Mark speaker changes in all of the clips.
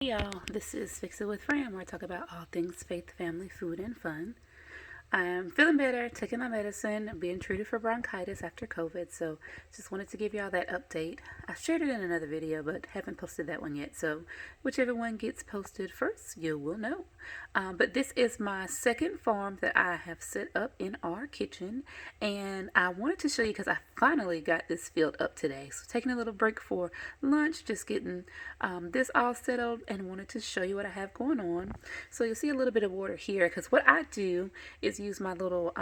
Speaker 1: Hey y'all, this is Fix It with Fran, where I talk about all things faith, family, food, and fun. I'm feeling better, taking my medicine, being treated for bronchitis after COVID, so just wanted to give y'all that update. I shared it in another video, but haven't posted that one yet, so whichever one gets posted first, you will know. But this is my second farm that I have set up in our kitchen, and I wanted to show you because I finally got this filled up today. So taking a little break for lunch, just getting this all settled, and wanted to show you what I have going on. So you'll see a little bit of water here because what I do is use my little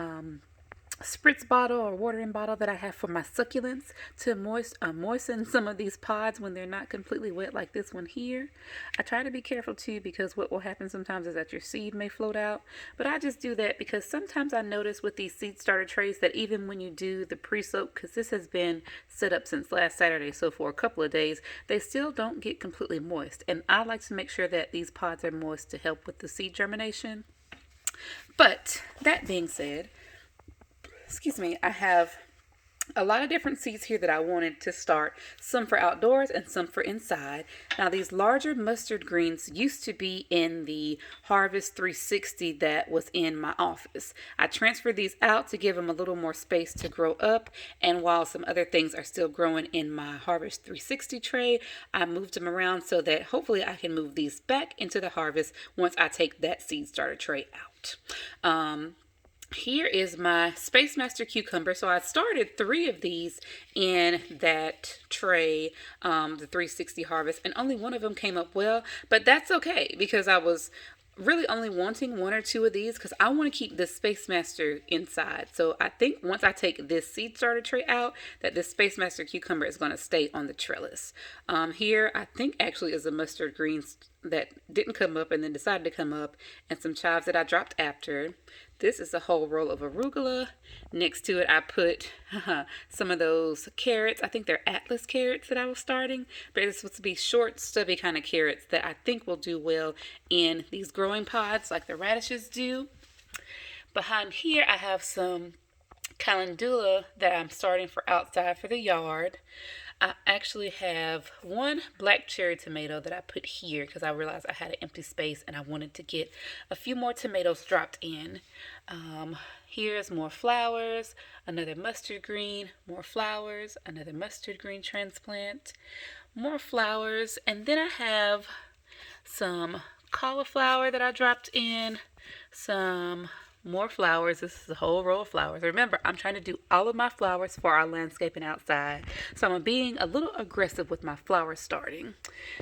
Speaker 1: spritz bottle or watering bottle that I have for my succulents to moisten some of these pods when they're not completely wet like this one here. I try to be careful too because what will happen sometimes is that your seed may float out, but I just do that because sometimes I notice with these seed starter trays that even when you do the pre-soak, because this has been set up since last Saturday, so for a couple of days, they still don't get completely moist, and I like to make sure that these pods are moist to help with the seed germination. But that being said, excuse me, I have a lot of different seeds here that I wanted to start, some for outdoors and some for inside. Now these larger mustard greens used to be in the Harvest 360 that was in my office. I transferred these out to give them a little more space to grow up, and while some other things are still growing in my Harvest 360 tray, I moved them around so that hopefully I can move these back into the Harvest once I take that seed starter tray out. Here is my Space Master cucumber. So I started 3 of these in that tray, the 360 Harvest, and only one of them came up well, but that's okay because I was really only wanting 1 or 2 of these because I want to keep this Space Master inside. So I think once I take this seed starter tray out, that this Space Master cucumber is going to stay on the trellis. Here I think actually is a mustard greens that didn't come up and then decided to come up, and some chives that I dropped after. This is a whole roll of arugula. Next to it I put some of those carrots. I think they're Atlas carrots that I was starting, but it's supposed to be short, stubby kind of carrots that I think will do well in these growing pods like the radishes do. Behind here I have some calendula that I'm starting for outside for the yard. I actually have 1 black cherry tomato that I put here because I realized I had an empty space and I wanted to get a few more tomatoes dropped in. Here's more flowers, another mustard green, more flowers, another mustard green transplant, more flowers, and then I have some cauliflower that I dropped in, some more flowers. This is a whole row of flowers. Remember, I'm trying to do all of my flowers for our landscaping outside, so I'm being a little aggressive with my flowers starting.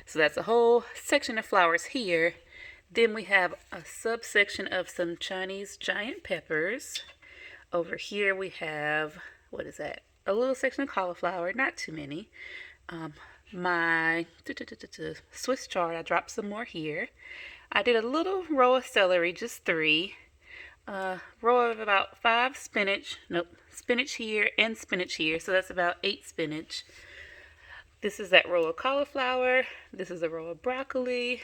Speaker 1: So that's a whole section of flowers here. Then we have a subsection of some Chinese giant peppers. Over here we have, what is that? A little section of cauliflower, not too many. My Swiss chard, I dropped some more here. I did a little row of celery, just 3. Row of about 5 spinach. Nope, spinach here and spinach here. So that's about 8 spinach. This is that row of cauliflower. This is a row of broccoli.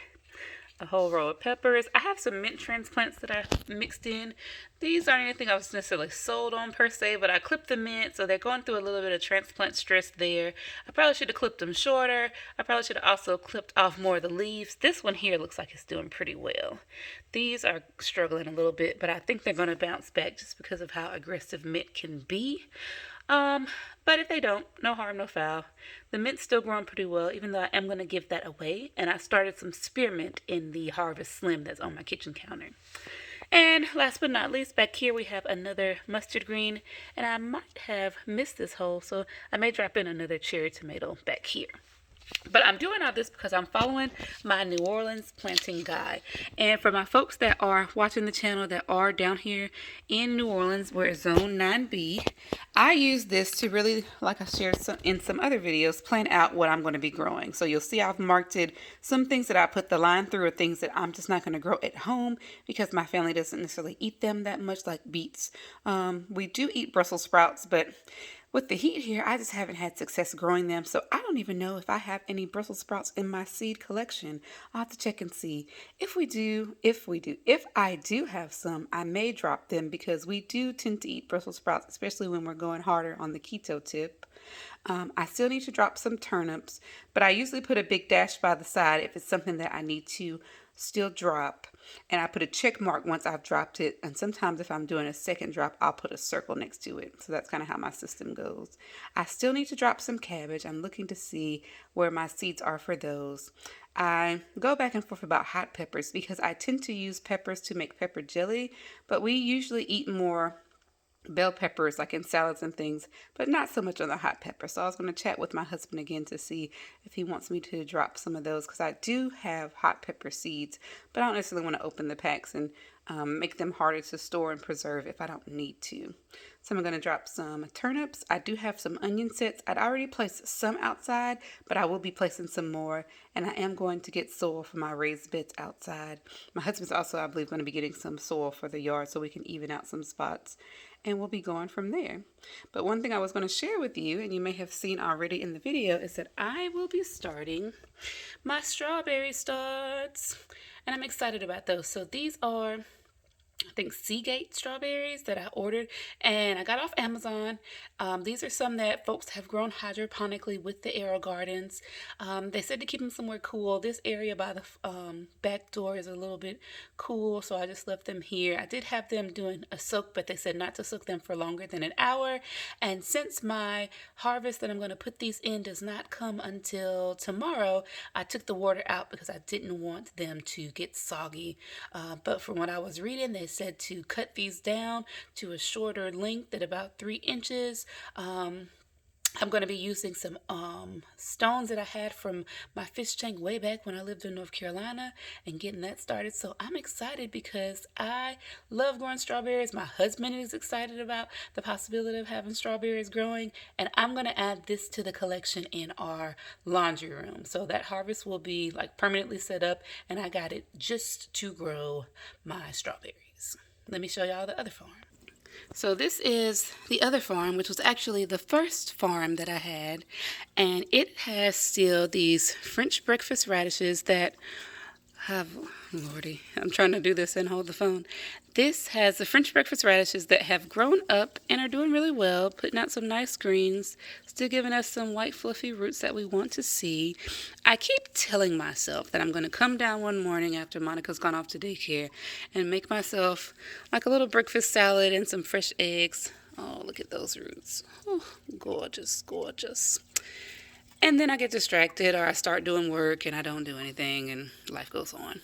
Speaker 1: A whole row of peppers. I have some mint transplants that I mixed in. These aren't anything I was necessarily sold on per se, but I clipped the mint, so they're going through a little bit of transplant stress there. I probably should have clipped them shorter. I probably should have also clipped off more of the leaves. This one here looks like it's doing pretty well. These are struggling a little bit, but I think they're going to bounce back just because of how aggressive mint can be. But if they don't, no harm, no foul. The mint's still growing pretty well, even though I am going to give that away. And I started some spearmint in the Harvest Slim that's on my kitchen counter. And last but not least, back here we have another mustard green. And I might have missed this hole, so I may drop in another cherry tomato back here. But I'm doing all this because I'm following my New Orleans planting guide. And for my folks that are watching the channel that are down here in New Orleans, we're Zone 9B, I use this to really, like I shared in some other videos, plan out what I'm going to be growing. So you'll see I've marked it some things that I put the line through are things that I'm just not going to grow at home because my family doesn't necessarily eat them that much, like beets. We do eat Brussels sprouts, but with the heat here, I just haven't had success growing them, so I don't even know if I have any Brussels sprouts in my seed collection. I'll have to check and see. If I do have some, I may drop them because we do tend to eat Brussels sprouts, especially when we're going harder on the keto tip. I still need to drop some turnips, but I usually put a big dash by the side if it's something that I need to still drop. And I put a check mark once I've dropped it. And sometimes if I'm doing a second drop, I'll put a circle next to it. So that's kind of how my system goes. I still need to drop some cabbage. I'm looking to see where my seeds are for those. I go back and forth about hot peppers because I tend to use peppers to make pepper jelly, but we usually eat more bell peppers like in salads and things, but not so much on the hot pepper. So I was going to chat with my husband again to see if he wants me to drop some of those, because I do have hot pepper seeds, but I don't necessarily want to open the packs and make them harder to store and preserve if I don't need to. So I'm going to drop some turnips. I do have some onion sets. I'd already placed some outside, but I will be placing some more, and I am going to get soil for my raised beds outside. My husband's also, I believe, going to be getting some soil for the yard so we can even out some spots, and we'll be going from there. But one thing I was going to share with you, and you may have seen already in the video, is that I will be starting my strawberry starts, and I'm excited about those. So these are, I think, Seagate strawberries that I ordered and I got off Amazon. These are some that folks have grown hydroponically with the AeroGardens. They said to keep them somewhere cool. This area by the back door is a little bit cool, so I just left them here. I did have them doing a soak, but they said not to soak them for longer than an hour. And since my harvest that I'm going to put these in does not come until tomorrow, I took the water out because I didn't want them to get soggy. But from what I was reading, they said to cut these down to a shorter length at about 3 inches. I'm going to be using some stones that I had from my fish tank way back when I lived in North Carolina and getting that started. So I'm excited because I love growing strawberries. My husband is excited about the possibility of having strawberries growing, and I'm going to add this to the collection in our laundry room. So that harvest will be like permanently set up, and I got it just to grow my strawberries. Let me show y'all the other farm. So this is the other farm, which was actually the first farm that I had, and it has still these French breakfast radishes that have, Lordy, I'm trying to do this and hold the phone. This has the French breakfast radishes that have grown up and are doing really well, putting out some nice greens, still giving us some white fluffy roots that we want to see. I keep telling myself that I'm going to come down one morning after Monica's gone off to daycare and make myself like a little breakfast salad and some fresh eggs. Oh, look at those roots. Oh, gorgeous, gorgeous. And then I get distracted, or I start doing work and I don't do anything, and life goes on.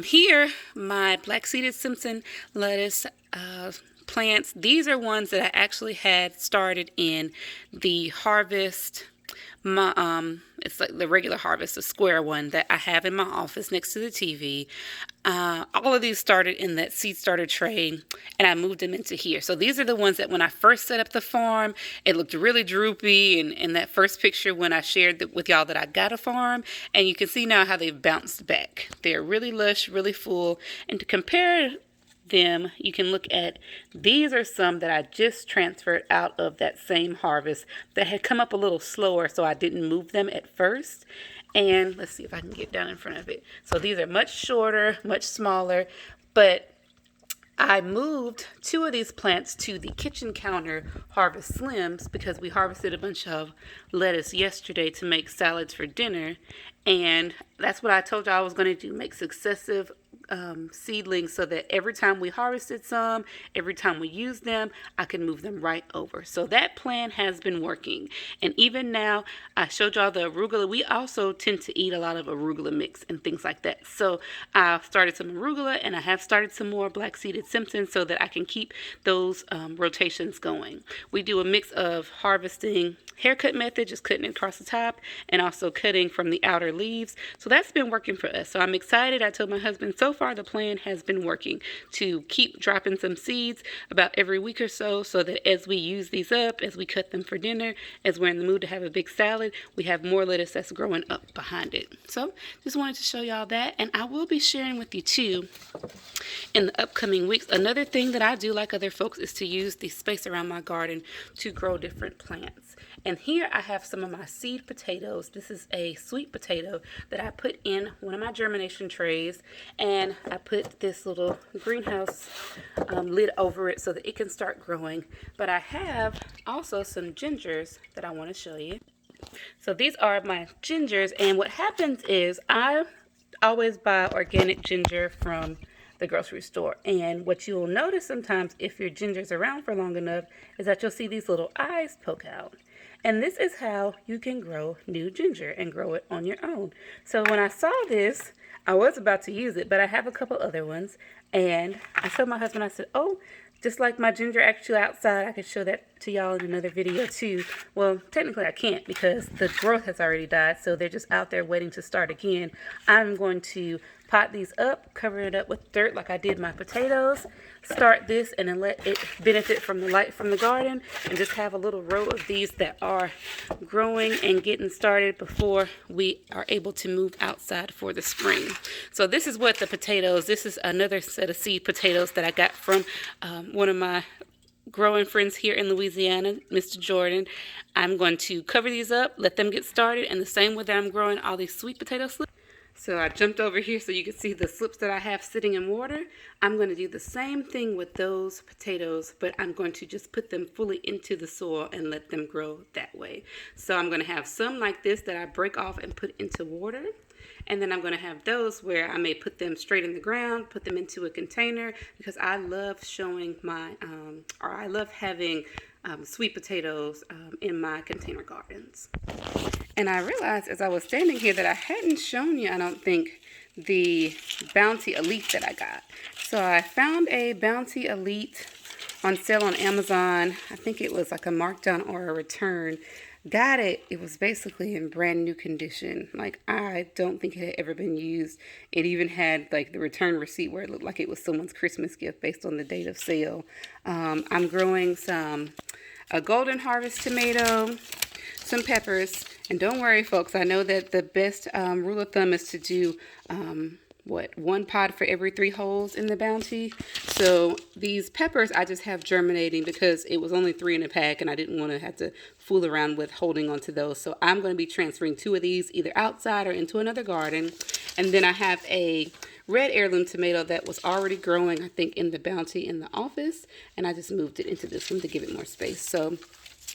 Speaker 1: Here, my black-seeded Simpson lettuce plants, these are ones that I actually had started in the Harvest. It's like the regular Harvest, the square one that I have in my office next to the TV. All of these started in that seed starter tray, and I moved them into here. So these are the ones that when I first set up the farm, it looked really droopy. And in that first picture when I shared with y'all that I got a farm, and you can see now how they've bounced back. They're really lush, really full. And to compare them, you can look at, these are some that I just transferred out of that same harvest that had come up a little slower, so I didn't move them at first. And let's see if I can get down in front of it. So these are much shorter, much smaller, but I moved 2 of these plants to the kitchen counter Harvest Slims because we harvested a bunch of lettuce yesterday to make salads for dinner. And that's what I told y'all I was going to do, make successive seedlings so that every time we harvested some, every time we used them, I can move them right over. So that plan has been working. And even now, I showed y'all the arugula. We also tend to eat a lot of arugula mix and things like that. So I started some arugula, and I have started some more black-seeded Simpsons so that I can keep those rotations going. We do a mix of harvesting haircut method, just cutting it across the top, and also cutting from the outer leaves. So that's been working for us. So I'm excited. I told my husband so far the plan has been working to keep dropping some seeds about every week or so that as we use these up, as we cut them for dinner, as we're in the mood to have a big salad, we have more lettuce that's growing up behind it. So just wanted to show y'all that, and I will be sharing with you too in the upcoming weeks. Another thing that I do like other folks is to use the space around my garden to grow different plants. And here I have some of my seed potatoes. This is a sweet potato that I put in one of my germination trays, and I put this little greenhouse lid over it so that it can start growing. But I have also some gingers that I want to show you. So these are my gingers, and what happens is I always buy organic ginger from the grocery store, and what you'll notice sometimes if your ginger's around for long enough is that you'll see these little eyes poke out. And this is how you can grow new ginger and grow it on your own. So when I saw this, I was about to use it, but I have a couple other ones, and I told my husband, I said, oh, just like my ginger actually outside, I could show that to y'all in another video too. Well, technically I can't because the growth has already died, so they're just out there waiting to start again. I'm going to pot these up, cover it up with dirt like I did my potatoes, start this, and then let it benefit from the light from the garden, and just have a little row of these that are growing and getting started before we are able to move outside for the spring. So this is what the potatoes, this is another set of seed potatoes that I got from one of my growing friends here in Louisiana, Mr. Jordan. I'm going to cover these up, let them get started, and the same way that I'm growing all these sweet potato slips. So I jumped over here so you can see the slips that I have sitting in water. I'm going to do the same thing with those potatoes, but I'm going to just put them fully into the soil and let them grow that way. So I'm going to have some like this that I break off and put into water. And then I'm going to have those where I may put them straight in the ground, put them into a container, because I love showing my, I love having sweet potatoes in my container gardens. And I realized as I was standing here that I hadn't shown you, I don't think, the Bounty Elite that I got. So I found a Bounty Elite on sale on Amazon. I think it was like a markdown or a return. Got it. It was basically in brand new condition. Like, I don't think it had ever been used. It even had like the return receipt where it looked like it was someone's Christmas gift based on the date of sale. I'm growing a golden harvest tomato, some peppers, and don't worry folks, I know that the best rule of thumb is to do one pod for every 3 holes in the Bounty. So these peppers I just have germinating because it was only 3 in a pack and I didn't want to have to fool around with holding onto those. So I'm going to be transferring 2 of these either outside or into another garden. And then I have a red heirloom tomato that was already growing, I think, in the Bounty in the office, and I just moved it into this one to give it more space. So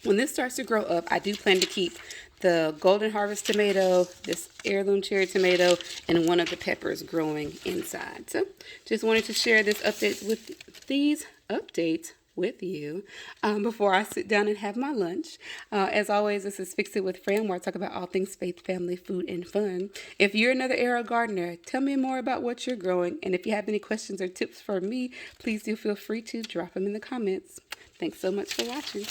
Speaker 1: when this starts to grow up, I do plan to keep the golden harvest tomato, this heirloom cherry tomato, and one of the peppers growing inside. So just wanted to share this update with these updates with you before I sit down and have my lunch. As always, this is Fix It with Fran, where I talk about all things faith, family, food, and fun. If you're another era gardener, tell me more about what you're growing. And if you have any questions or tips for me, please do feel free to drop them in the comments. Thanks so much for watching.